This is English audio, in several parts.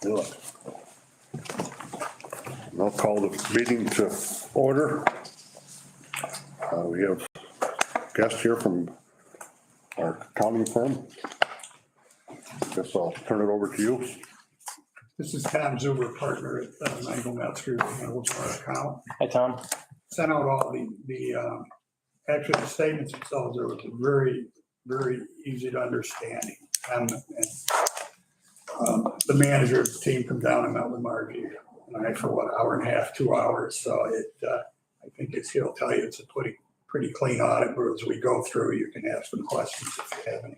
Good. I'll call the meeting to order. We have guests here from our accounting firm. Guess I'll turn it over to you. This is Tom Zuber, partner at Michael Metzger, handles our account. Hi, Tom. Sent out all actually the statements themselves are very, very easy to understanding. And the manager of the team come down and met with Margie and I for what, hour and a half, 2 hours. So I think he'll tell you it's a pretty clean audit, where as we go through, you can ask them questions if you have any.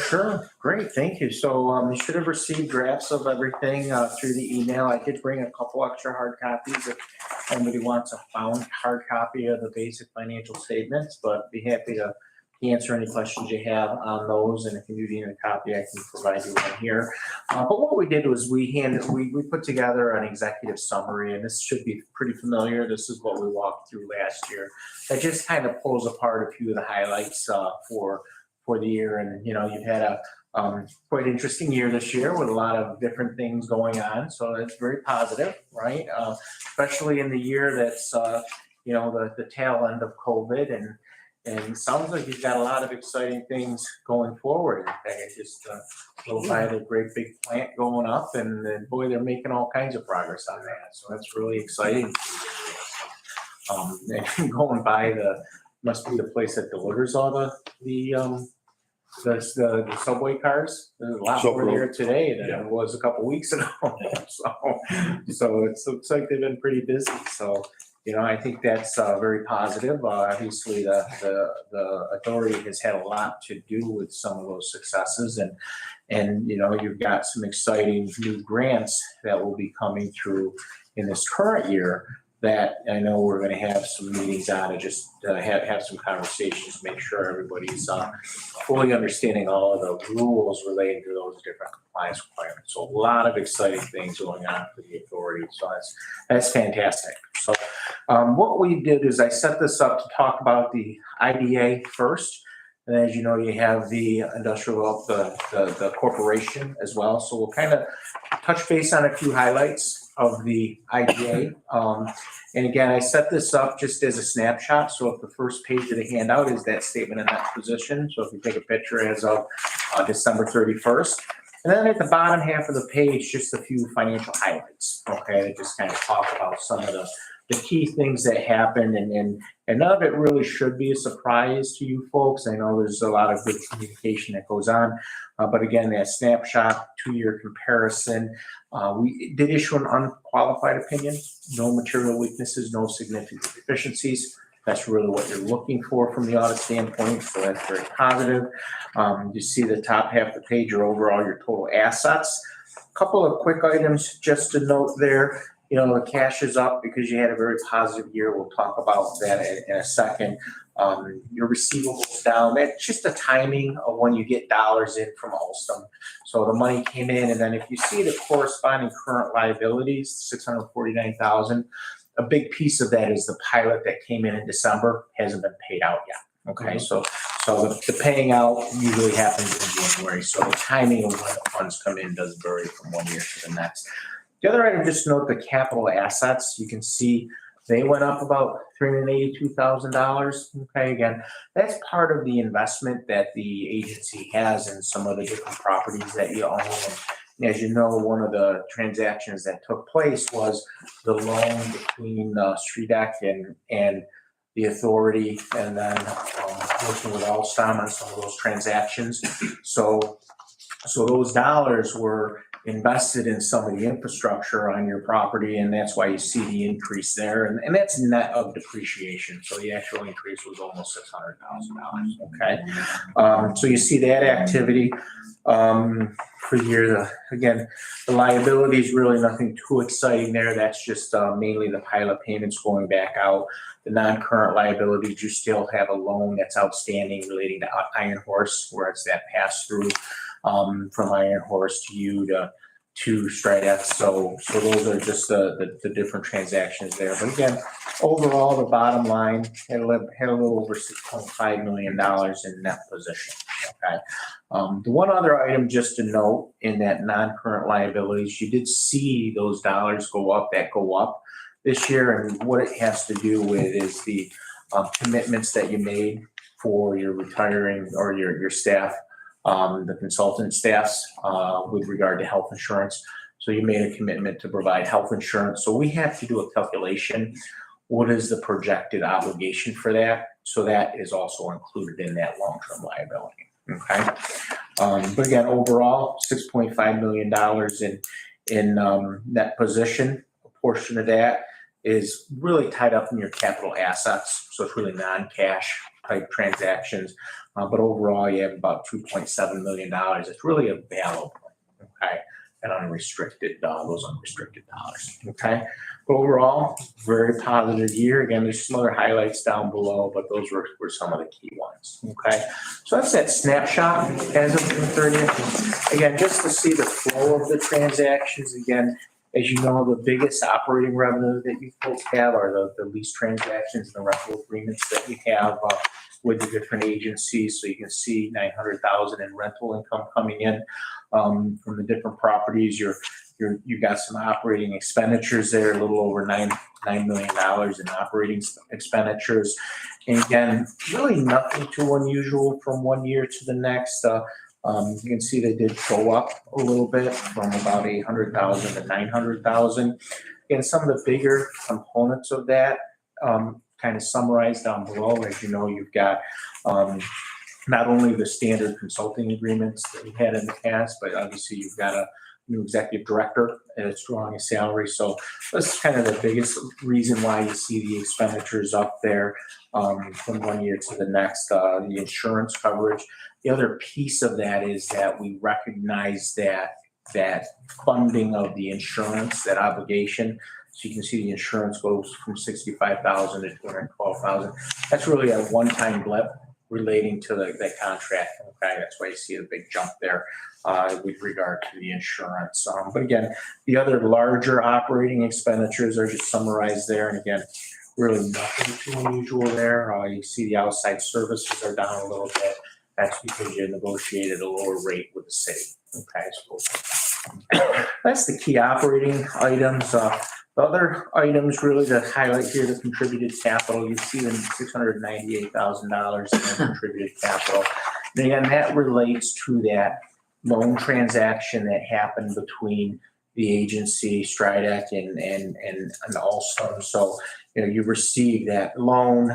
Sure. Great. Thank you. So you should have received drafts of everything through the email. I did bring a couple extra hard copies if anybody wants a bound hard copy of the basic financial statements, but be happy to answer any questions you have on those. And if you need a copy, I can provide you one here. But what we did was we put together an executive summary, and this should be pretty familiar. This is what we walked through last year. That just kind of pulls apart a few of the highlights for the year. And, you know, you've had a quite interesting year this year with a lot of different things going on. So it's very positive, right? Especially in the year that's, you know, the tail end of COVID. And it sounds like you've got a lot of exciting things going forward. In fact, I just drove by the great big plant going up, and boy, they're making all kinds of progress on that. So that's really exciting. And going by must be the place that delivers all the subway cars. There's a lot more here today than it was a couple weeks ago. So it looks like they've been pretty busy. So, you know, I think that's very positive. Obviously, the authority has had a lot to do with some of those successes, and you know, you've got some exciting new grants that will be coming through in this current year that I know we're going to have some meetings on to just have some conversations, make sure everybody's fully understanding all of the rules relating to those different compliance requirements. So a lot of exciting things going on for the authority. So that's fantastic. So what we did is I set this up to talk about the IDA first. And as you know, you have the industrial, the corporation as well. So we'll kind of touch base on a few highlights of the IDA. And again, I set this up just as a snapshot. So if the first page of the handout is that statement of net position. So if you take a picture as of December 31st. And then at the bottom half of the page, just a few financial highlights. Okay, that just kind of talk about some of the key things that happened, and none of it really should be a surprise to you folks. I know there's a lot of good communication that goes on, but again, that snapshot, 2-year comparison, we did issue an unqualified opinion, no material weaknesses, no significant deficiencies. That's really what you're looking for from the audit standpoint, so that's very positive. You see the top half of the page, your total assets. A couple of quick items just to note there. You know, the cash is up because you had a very positive year. We'll talk about that in a second. Your receivables down. That's just the timing of when you get dollars in from Alstom. So the money came in, and then if you see the corresponding current liabilities, $649,000, a big piece of that is the pilot that came in December, hasn't been paid out yet. Okay, so the paying out usually happens in January. So the timing of when the funds come in does vary from one year to the next. The other item, just note the capital assets. You can see they went up about $382,000. Okay, again, that's part of the investment that the agency has in some of the different properties that you own. And as you know, one of the transactions that took place was the loan between SREDAC and the authority, and then working with Alstom on some of those transactions. So those dollars were invested in some of the infrastructure on your property, and that's why you see the increase there. And that's net of depreciation. So the actual increase was almost $600,000. Okay. So you see that activity for the year. Again, the liability is really nothing too exciting there. That's just mainly the pilot payments going back out. The non-current liabilities, you still have a loan that's outstanding relating to Iron Horse, where it's that pass through from Iron Horse to you to to Stridex. So those are just the different transactions there. But again, overall, the bottom line had a little over $6.5 million in net position. Okay. The one other item just to note in that non-current liabilities, you did see those dollars go up this year, and what it has to do with is the commitments that you made for your retiring or your staff, the consultant staffs, with regard to health insurance. So you made a commitment to provide health insurance. So we have to do a calculation. What is the projected obligation for that? So that is also included in that long-term liability. Okay. But again, overall, $6.5 million in net position. A portion of that is really tied up in your capital assets. So it's really non-cash type transactions. But overall, you have about $2.7 million. It's really available, okay, and unrestricted, those unrestricted dollars, okay? But overall, very positive year. Again, there's some other highlights down below, but those were some of the key ones, okay? So that's that snapshot as of June 30th. Again, just to see the flow of the transactions, again, as you know, the biggest operating revenue that you folks have are the lease transactions and the rental agreements that we have with the different agencies. So you can see $900,000 in rental income coming in from the different properties. You've got some operating expenditures there, a little over $9 million in operating expenditures. And again, really nothing too unusual from one year to the next. You can see they did go up a little bit from about $800,000 to $900,000. And some of the bigger components of that kind of summarized down below. As you know, you've got not only the standard consulting agreements that we had in the past, but obviously you've got a new executive director and it's drawing a salary. So that's kind of the biggest reason why you see the expenditures up there from one year to the next. The insurance coverage. The other piece of that is that we recognize that funding of the insurance, that obligation. So you can see the insurance goes from $65,000 to $212,000. That's really a one-time blip relating to that contract. Okay, that's why you see a big jump there with regard to the insurance. But again, the other larger operating expenditures are just summarized there. And again, really nothing too unusual there. You see the outside services are down a little bit. That's because you negotiated a lower rate with the city. Okay, so that's the key operating items. The other items really to highlight here, the contributed capital. You see the $698,000 in contributed capital. And again, that relates to that loan transaction that happened between the agency, Stridex, and Alstom. So, you know, you received that loan.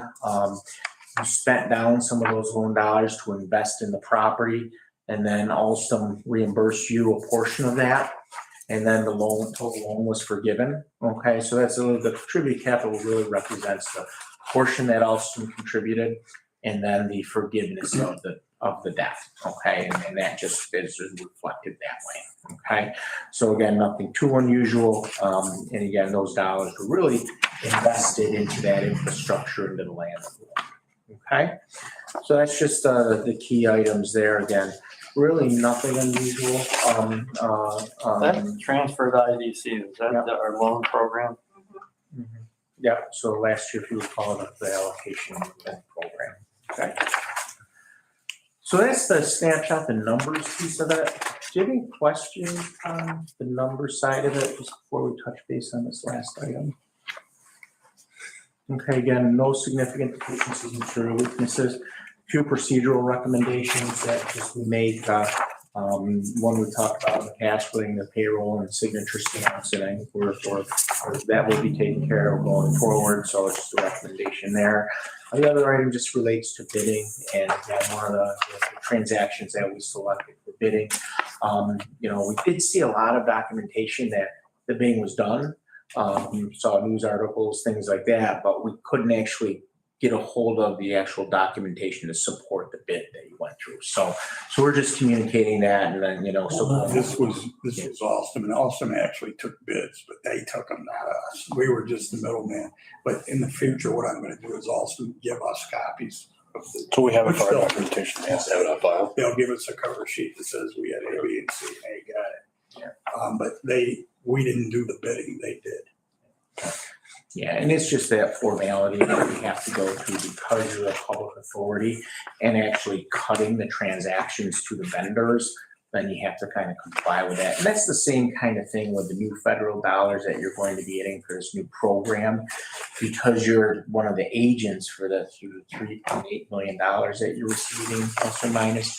You spent down some of those loan dollars to invest in the property, and then Alstom reimbursed you a portion of that, and then the total loan was forgiven. Okay, so that's the contributed capital really represents the portion that Alstom contributed, and then the forgiveness of the debt. Okay, and that just is reflected that way. Okay, so again, nothing too unusual, and again, those dollars were really invested into that infrastructure, into the land. Okay, so that's just the key items there. Again, really nothing unusual. That's transfer to IDC. Is that our loan program? Yeah, so last year, if you recall, the allocation program. Okay. So that's the snapshot, the numbers piece of it. Do you have any questions on the number side of it just before we touch base on this last item? Okay, again, no significant deficiencies and material weaknesses. Few procedural recommendations that just we make. One we talked about in the past, putting the payroll and signature stamps, and I think that will be taken care of going forward. So it's just a recommendation there. The other item just relates to bidding, and one of the transactions that we selected for bidding. You know, we did see a lot of documentation that the bidding was done. Saw news articles, things like that, but we couldn't actually get a hold of the actual documentation to support the bid that you went through. So we're just communicating that, and then, you know, so This was Alstom, and Alstom actually took bids, but they took them, not us. We were just the middleman. But in the future, what I'm gonna do is Alstom give us copies of the. So we have it for Still- our documentation. Yes, have it on file. They'll give us a cover sheet that says we had A, B, and C, and they got it. But we didn't do the bidding, they did. Yeah, and it's just that formality that we have to go through because you're a public authority and actually cutting the transactions to the vendors, then you have to kind of comply with that. And that's the same kind of thing with the new federal dollars that you're going to be getting for this new program. Because you're one of the agents for the $3.8 million that you're receiving, plus or minus,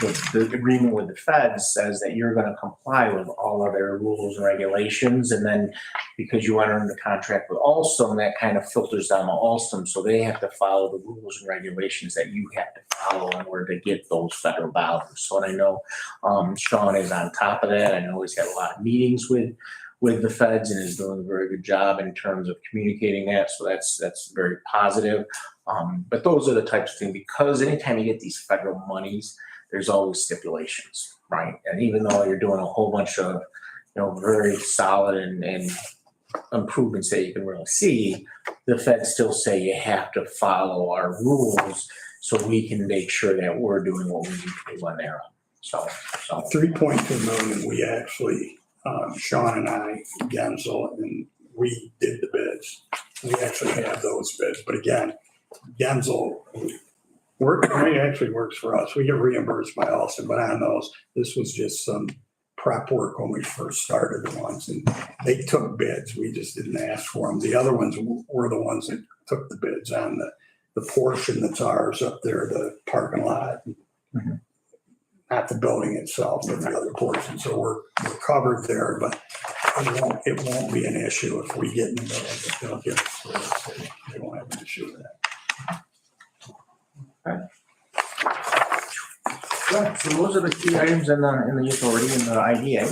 the agreement with the feds says that you're going to comply with all of their rules and regulations. And then because you enter into contract with Alstom, that kind of filters down to Alstom. So they have to follow the rules and regulations that you have to follow in order to get those federal dollars. So, and I know Sean is on top of that. I know he's had a lot of meetings with the feds and is doing a very good job in terms of communicating that. So that's very positive. But those are the types of things, because anytime you get these federal monies, there's always stipulations, right? And even though you're doing a whole bunch of, very solid and improvements that you can really see, the feds still say you have to follow our rules so we can make sure that we're doing what we need to do on there. So 3.2 million, we actually, Sean and I, Gensel, and we did the bids. We actually have those bids, but again, Gensel actually works for us. We get reimbursed by Alstom, but on those, this was just some prep work when we first started the ones, and they took bids. We just didn't ask for them. The other ones were the ones that took the bids on the portion that's ours up there, the parking lot. Mhm. Not the building itself, but the other portion. So we're covered there, but it won't be an issue if we get in the middle of it. They'll get it for us. They won't have an issue with that. Yeah, so those are the key items in the authority and the IDA.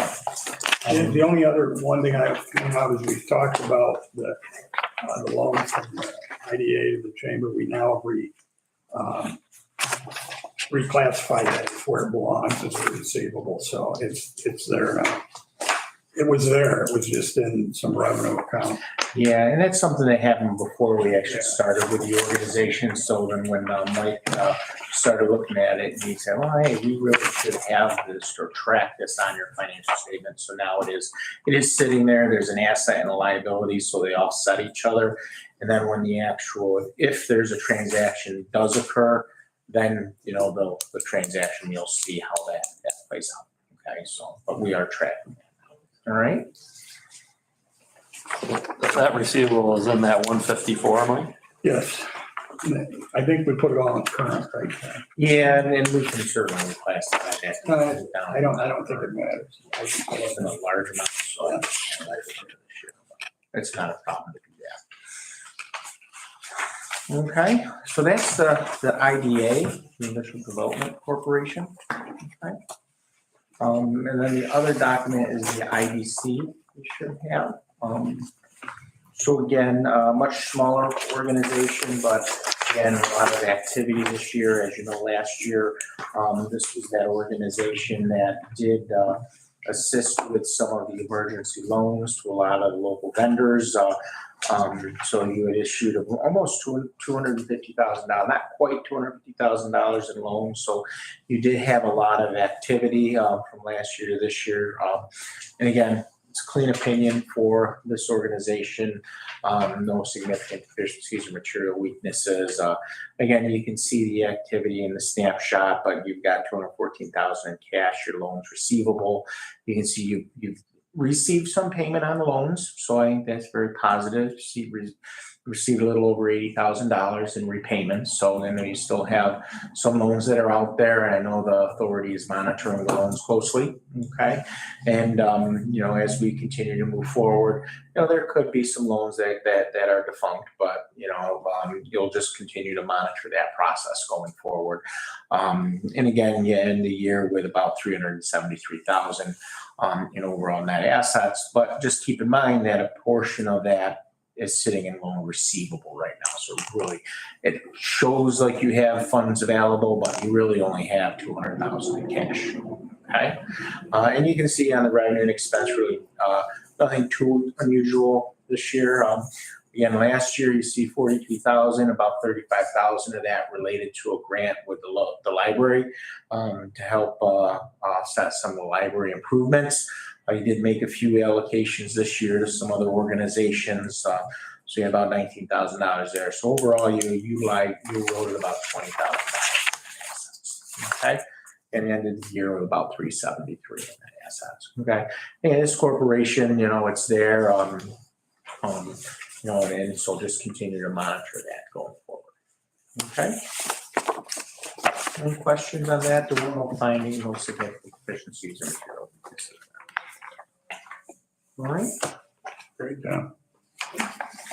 And the only other one thing I came out is we've talked about the loan from the IDA to the chamber. We now reclassify that where it belongs as a receivable. So it's there now. It was there. It was just in some revenue account. Yeah, and that's something that happened before we actually started with the organization. So then when Mike started looking at it, and he said, well, hey, we really should have this or track this on your financial statement. So now it is sitting there. There's an asset and a liability, so they offset each other. And then when if there's a transaction does occur, then, the transaction, you'll see how that plays out. Okay, so, but we are tracking that. All right. That receivable is in that 154, Mike? Yes. I think we put it all in current right now. Yeah, and we can certainly classify that. I don't think it matters. I think it's in a large amount, so it's not a problem to do that. Okay, so that's the IDA, the Initial Development Corporation. Okay. And then the other document is the IDC we should have. So again, a much smaller organization, but again, a lot of activity this year. As you know, last year, this was that organization that did assist with some of the emergency loans to a lot of the local vendors. So you had issued almost $250,000, not quite $250,000 in loans. So you did have a lot of activity from last year to this year. And again, it's a clean opinion for this organization. No significant deficiencies or material weaknesses. Again, you can see the activity in the snapshot, but you've got $214,000 in cash, your loans receivable. You can see you've received some payment on the loans, so I think that's very positive. Received a little over $80,000 in repayments, so then you still have some loans that are out there, and I know the authority is monitoring the loans closely. Okay, and as we continue to move forward, there could be some loans that are defunct, but you'll just continue to monitor that process going forward. And again, you end the year with about $373,000 overall net assets, but just keep in mind that a portion of that is sitting in loan receivable right now. So really, it shows like you have funds available, but you really only have $200,000 in cash. Okay, and you can see on the revenue and expense, really nothing too unusual this year. Again, last year you see 42,000, about 35,000 of that related to a grant with the library to help offset some of the library improvements. You did make a few allocations this year to some other organizations, so you have about $19,000 there. So overall, you wrote at about $20,000. Okay, and ended the year with about 373 in that assets. Okay, and this corporation, it's there. And so just continue to monitor that going forward. Okay. Any questions on that? There were no findings, no significant deficiencies in material. All right. Great job.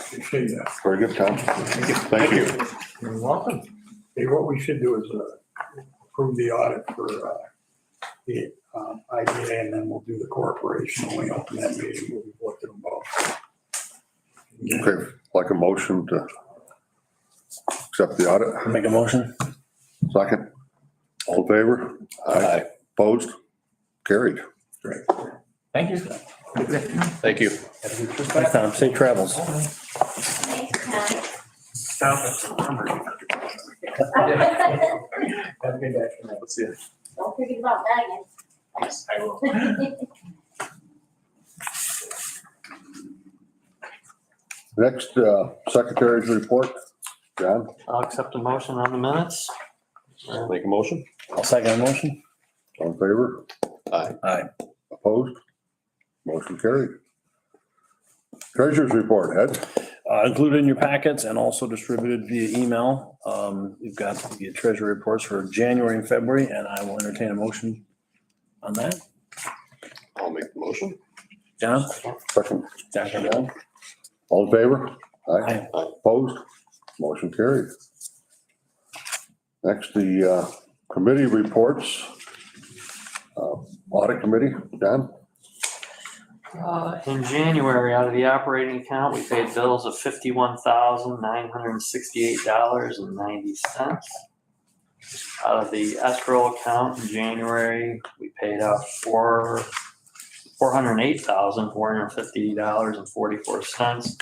Appreciate that. Very good, Tom. Thank you. You're welcome. Hey, what we should do is approve the audit for the IDA, and then we'll do the corporation when we open that meeting. We'll look at them both. Okay, like a motion to accept the audit. Make a motion. Second. All in favor? Aye. Opposed? Carried. Great. Thank you. Thank you. Thanks, Tom. Safe travels. Have a good day. Let's see it. Don't forget about bagging. Yes, I will. Next, secretary's report. John? I'll accept a motion on the minutes. Make a motion? I'll second the motion. All in favor? Aye. Opposed? Motion carried. Treasurer's report, Ed. Included in your packets and also distributed via email. You've got the treasury reports for January and February, and I will entertain a motion on that. I'll make the motion. John? Second. John? All in favor? Aye. Opposed? Motion carried. Next, the committee reports. Audit committee, John? In January, out of the operating account, we paid bills of $51,968.90. Out of the escrow account in January, we paid out $408,450.44.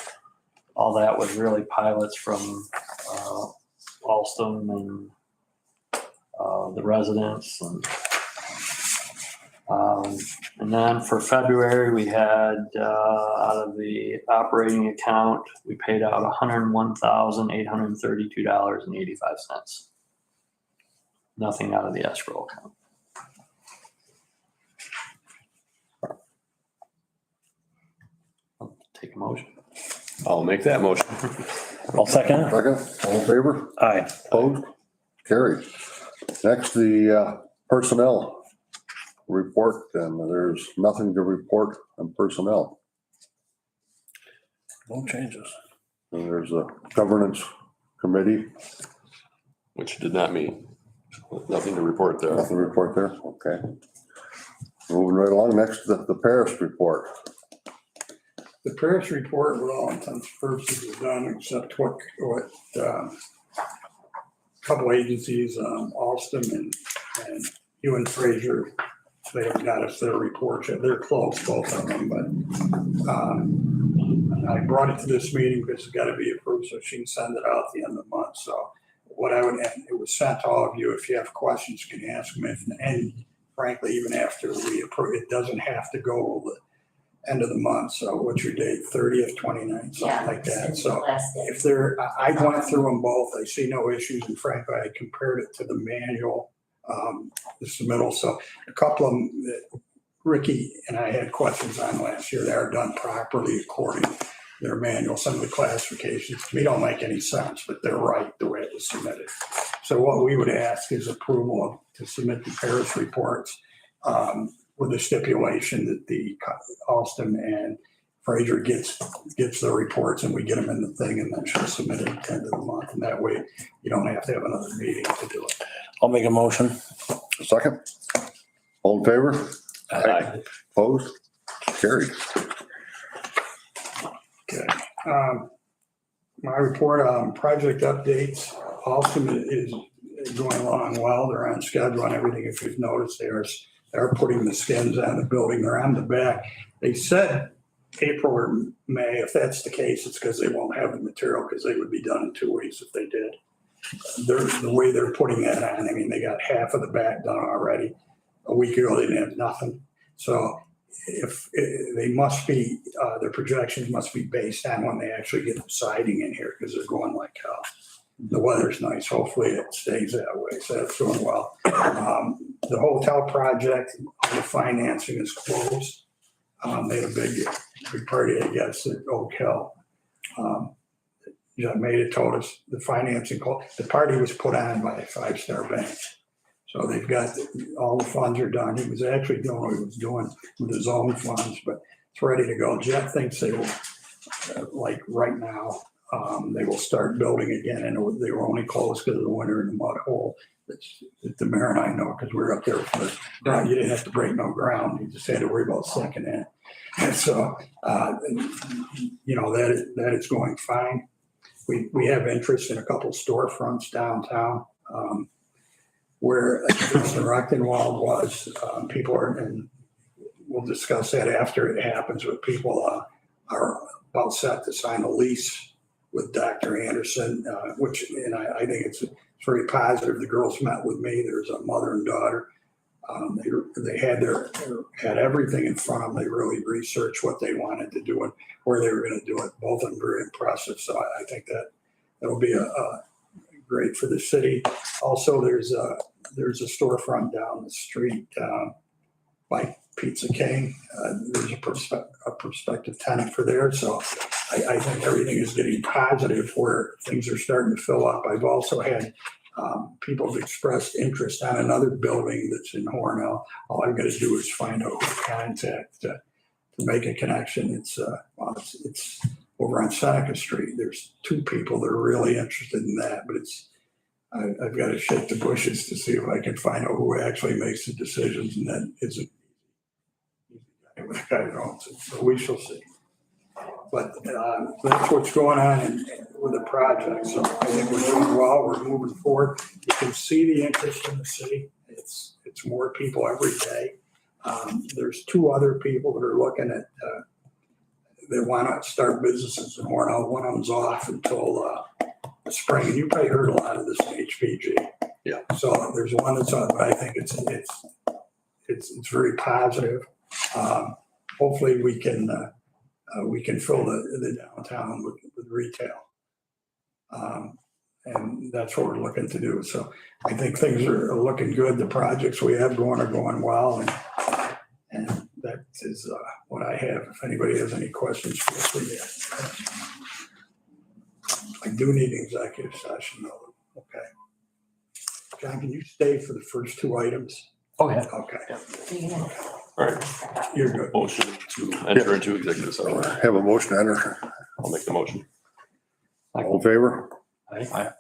All that was really pilots from Alstom and the residents. And then for February, we had out of the operating account, we paid out $101,832.85. Nothing out of the escrow account. I'll take a motion. I'll make that motion. I'll second it. Second. All in favor? Aye. Opposed? Carried. Next, the personnel report, and there's nothing to report on personnel. No changes. And there's a governance committee. Which did not meet. Nothing to report there. Nothing to report there? Okay. Moving right along. Next, the Paris report. The Paris report, with all intents and purposes, is done, except what a couple agencies, Alstom and Hugh Fraser, they have got us their reports. They're close, both of them, but I brought it to this meeting because it's got to be approved, so she can send it out at the end of the month. So it was sent to all of you. If you have questions, you can ask them. And frankly, even after we approve, it doesn't have to go the end of the month. So what's your date? 30th, 29th, something like that. So if I went through them both, I see no issues. And frankly, I compared it to the manual, the submittal. So a couple of them that Ricky and I had questions on last year, they are done properly according to their manual. Some of the classifications to me don't make any sense, but they're right the way it was submitted. So what we would ask is approval to submit the Paris reports with the stipulation that the Alstom and Fraser gets their reports and we get them in the thing, and then she'll submit it at the end of the month. And that way you don't have to have another meeting to do it. I'll make a motion. Second. All in favor? Aye. Opposed? Carried. Okay. My report on project updates, Alstom is going along well. They're on schedule and everything. If you've noticed, they're putting the skins on the building. They're on the back. They said April or May. If that's the case, it's because they won't have the material because they would be done in 2 weeks if they did. The way they're putting that on, I mean, they got half of the back done already. A week ago, they didn't have nothing. So if they must be, their projections must be based on when they actually get the siding in here because they're going like hell. The weather's nice. Hopefully it stays that way. So that's doing well. The hotel project, the financing is closed. They had a big party, I guess, at Oak Hill. John Maida told us the financing, the party was put on by a 5-star bank. So they've got, all the funds are done. He was actually doing what he was doing with his own funds, but it's ready to go. Jeff thinks they will, like right now, they will start building again. And they were only closed because of the winter in the mud hole. That the mayor and I know because we were up there for you didn't have to break no ground. You just had to worry about sinking in. And so, that is going fine. We have interest in a couple storefronts downtown where Mr. Rockenwald was. People are, and we'll discuss that after it happens, but people are about set to sign a lease with Dr. Anderson, and I think it's very positive. The girls met with me. There's a mother and daughter. They had everything in front of them. They really researched what they wanted to do and where they were going to do it. Both of them very impressive. So I think that'll be great for the city. Also, there's a storefront down the street by Pizza King. There's a prospective tenant for there. So I think everything is getting positive where things are starting to fill up. I've also had people have expressed interest on another building that's in Hornell. All I've got to do is find out who to contact to make a connection. It's over on Seneca Street. There's 2 people that are really interested in that, but I've got to shake the bushes to see if I can find out who actually makes the decisions, and that isn't the guy that owns it. But we shall see. But that's what's going on with the project. So I think we're doing well. We're moving forward. You can see the interest in the city. It's more people every day. There's 2 other people that are looking at, they want to start businesses in Hornell. One of them's off until the spring. And you probably heard a lot of this in HPG. Yeah. So there's one that's on, but I think it's very positive. Hopefully we can fill the downtown with retail. And that's what we're looking to do. So I think things are looking good. The projects we have going are going well. And that is what I have. If anybody has any questions, feel free to ask. I do need an executive session though. Okay. John, can you stay for the first 2 items? Oh, yeah. Okay. All right, You're good. motion to enter into executive session. Have a motion to enter. I'll make the motion. All in favor? Aye.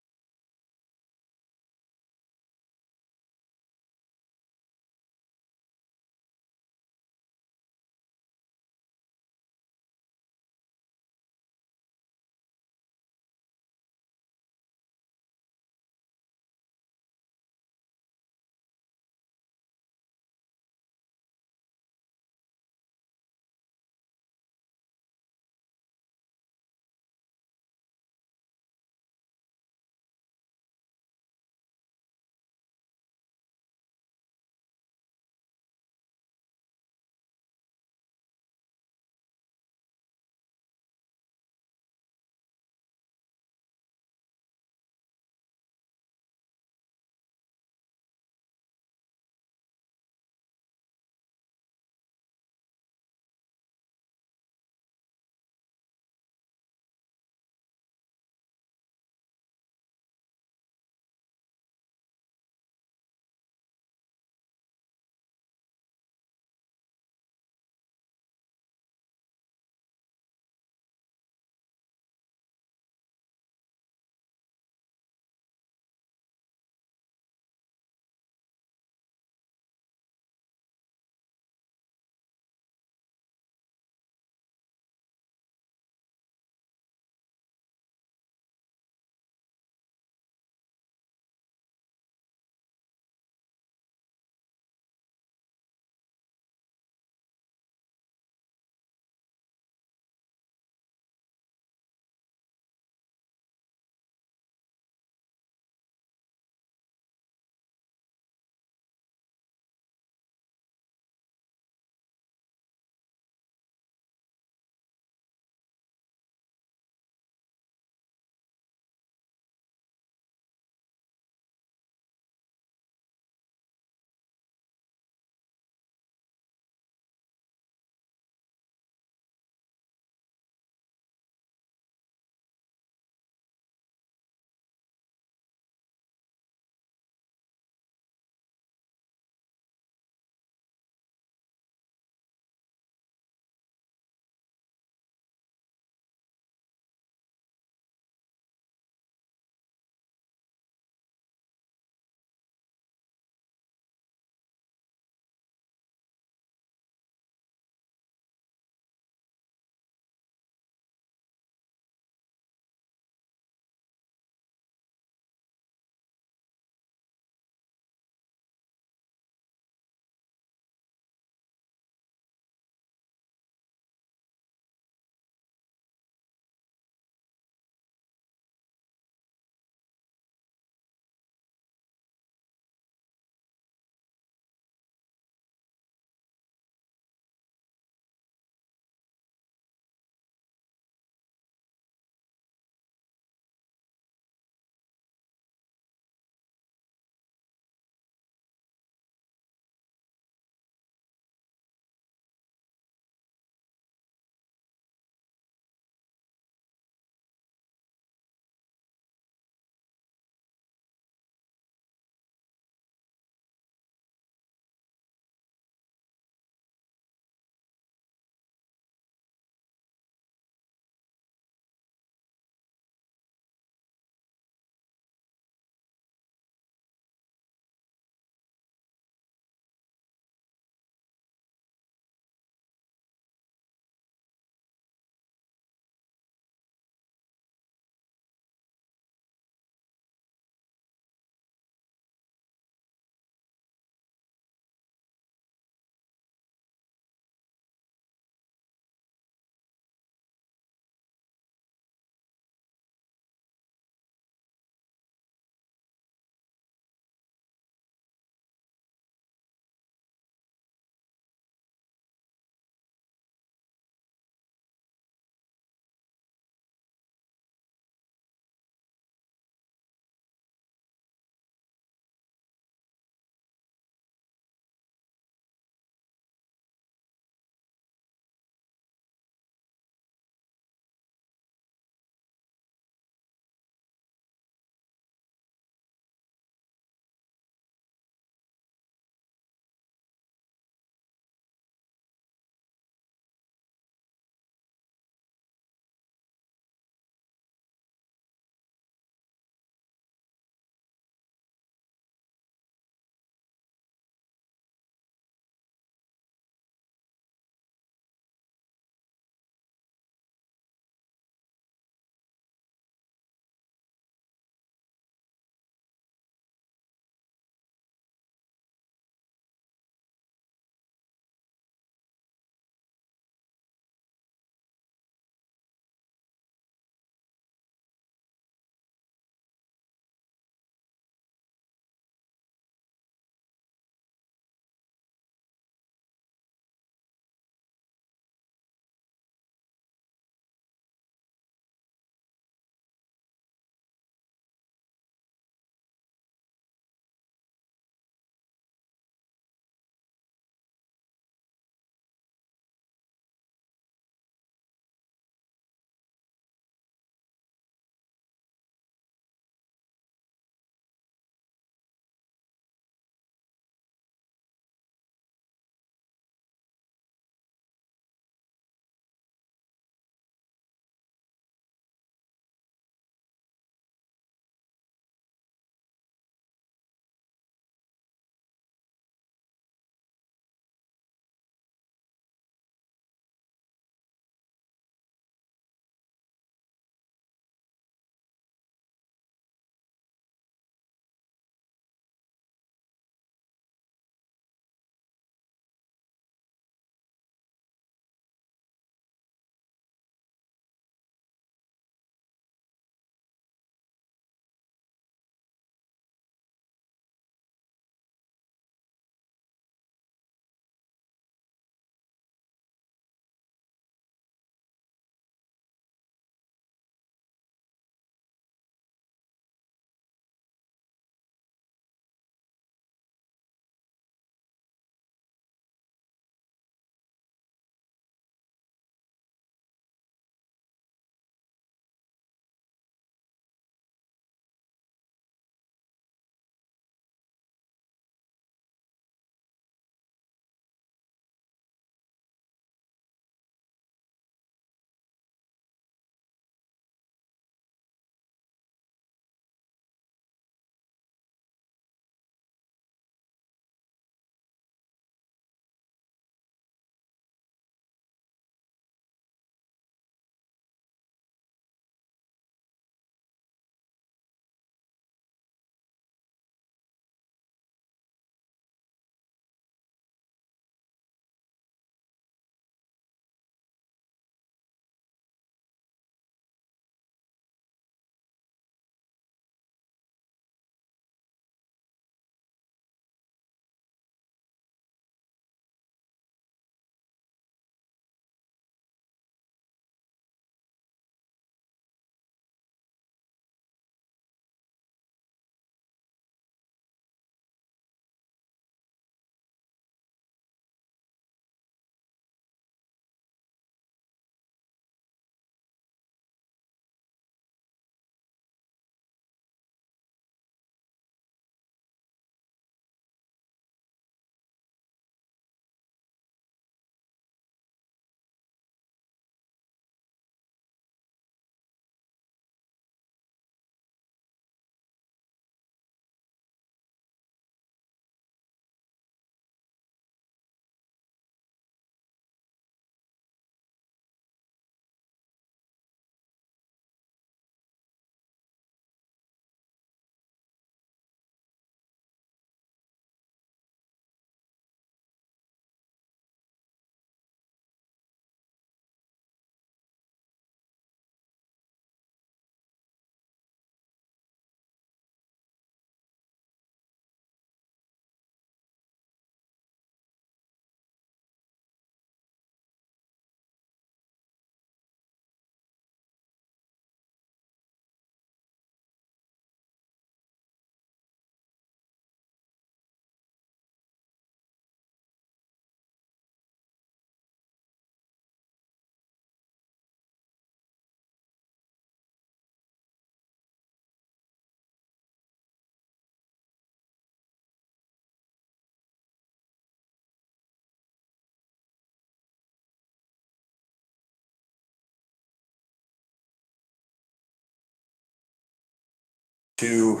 to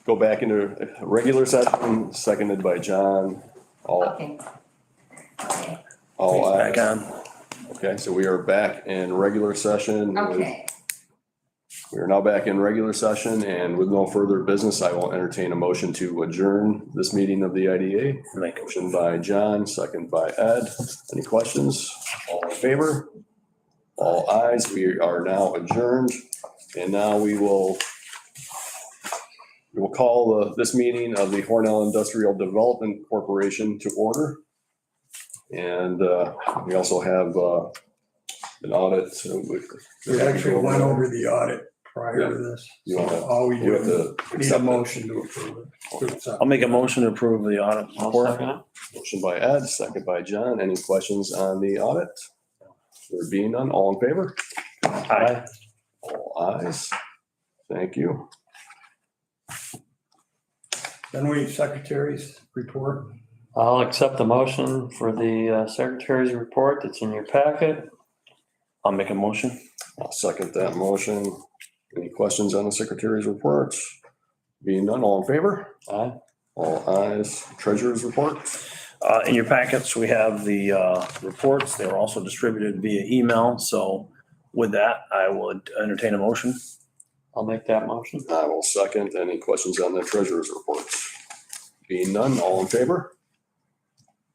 go back into regular session, seconded by John. All Okay. Okay, Back ayes. on. Okay, so we are back in regular session. okay. We are now back in regular session, and with no further business, I will entertain a motion to adjourn this meeting of the IDA. Make it. Motion by John, second by Ed. Any questions? All in favor? All ayes. We are now adjourned. And now we will call this meeting of the Hornell Industrial Development Corporation to order. And we also have an audit. We actually went over the audit prior to this. You So wanna- all we You have do to is need a accept it. motion to approve it. to accept I'll make a motion to approve the audit I'll report. second it. Motion by Ed, second by John. Any questions on the audit? There being none, all in favor? Aye. All ayes. Thank you. Then we have secretary's report. I'll accept the motion for the secretary's report that's in your packet. I'll make a motion. I'll second that motion. Any questions on the secretary's report? Being none, all in favor? Aye. All ayes. Treasurer's report. In your packets, we have the reports. They were also distributed via email. So with that, I would entertain a motion. I'll make that motion. I will second. Any questions on the treasurer's reports? Being none, all in favor?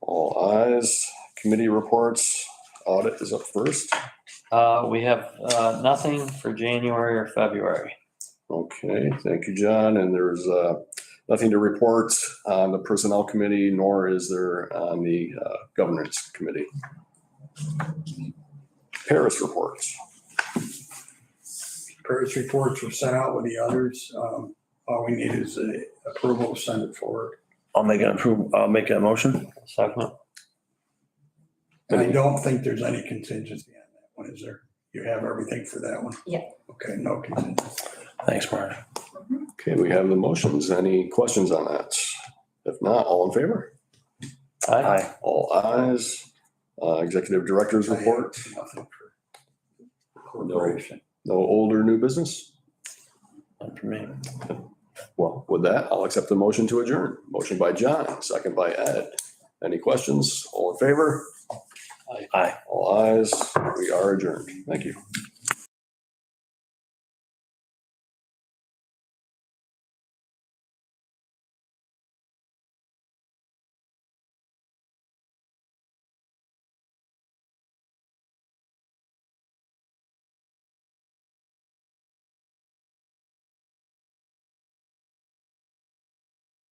All ayes. Committee reports. Audit is up first. We have nothing for January or February. Okay, thank you, John. And there's nothing to report on the Personnel Committee, nor is there on the Governance Committee. Paris reports. Various reports were sent out with the others. All we need is a approval to send it forward. I'll make a motion. Second. And I don't think there's any contingency on that one, is there? You have everything for that one? Yeah. Okay, no contingency. Thanks, Mark. Okay, we have the motions. Any questions on that? If not, all in favor? Aye. Aye. All ayes. Executive Director's I have report. Nothing for corporation. No old or new business? Not for me. Well, with that, I'll accept the motion to adjourn. Motion by John, second by Ed. Any questions? All in favor? Aye. All ayes. We are adjourned. Thank you.